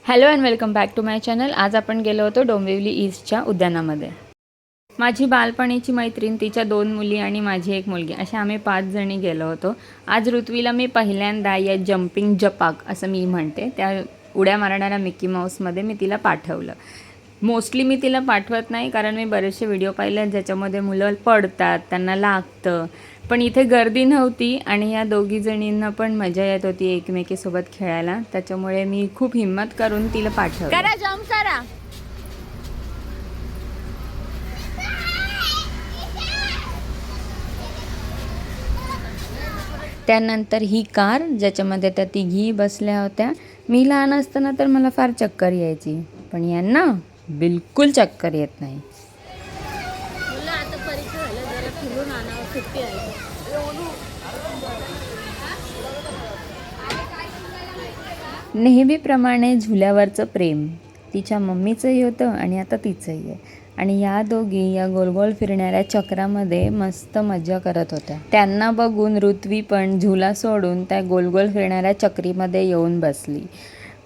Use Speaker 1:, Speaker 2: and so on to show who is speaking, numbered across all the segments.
Speaker 1: Hello and welcome back to my channel. आज आपण गेलो होतो डोंबिवली ईस्टच्या उद्यानामध्ये। माझी बालपणीची मैत्रीण, तिच्या 2 मुली आणि माझी एक मुलगी, अशा आम्ही 5 जणी गेलो होतो। आज ऋत्वीला मी पहिल्यांदा या जम्पिंग जपाक असं मी म्हणते, त्या उड्या मारणाऱ्या मिकी माऊसमध्ये मी तिला पाठवलं। मोस्टली मी तिला पाठवत नाही, कारण मी बरेचसे व्हिडिओ पाहिले ज्याच्यामध्ये मुलं पडतात, त्यांना लागतं। पण इथे गर्दी नव्हती आणि या दोघी जणींना पण मजा येत होती एकमेकीसोबत खेळायला, त्याच्यामुळे मी खूप हिम्मत करून तिला पाठवलं।
Speaker 2: करा जम्प करा।
Speaker 1: त्यानंतर ही कार ज्याच्यामध्ये त्या तिघी बसल्या होत्या। मी लहान असताना तर मला फार चक्कर यायची, पण यांना बिलकुल चक्कर येत नाही।
Speaker 2: मुलं आता परीक्षा झाल्या, जरा फिरून आणावं, सुट्टी आहे।
Speaker 1: नेहमीप्रमाणे झुल्यावरचं प्रेम तिच्या मम्मीचंही होतं आणि आता तिचंही आहे। आणि या दोघी या गोलगोल फिरणाऱ्या चक्रामध्ये मस्त मजा करत होत्या। त्यांना बघून ऋत्वी पण झुला सोडून त्या गोलगोल फिरणाऱ्या चक्रीमध्ये येऊन बसली।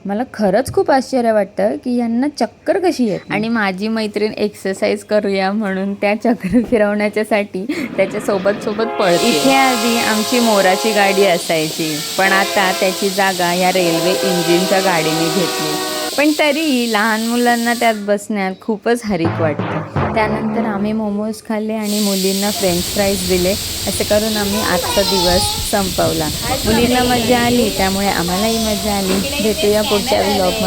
Speaker 1: मला खरंच खूप आश्चर्य वाटतं की यांना चक्कर कशी येते। आणि माझी मैत्रीण एक्सरसाइज करूया म्हणून त्या चक्र फिरवण्याच्यासाठी त्याच्या सोबत पळते। इथे आधी आमची मोराची गाडी असायची, पण आता त्याची जागा या रेल्वे इंजिनच्या गाडीने घेतली। पण तरीही लहान मुलांना त्यात बसण्यात खूपच हरीक वाटतं। त्यानंतर आम्ही मोमोज खाल्ले आणि मुलींना फ्रेंच फ्राईज दिले। असे करून आम्ही आजचा दिवस संपवला। मुलींना मजा आली, त्यामुळे आम्हालाही मजा आली। भेटूया पुढच्या व्लॉगमध्ये।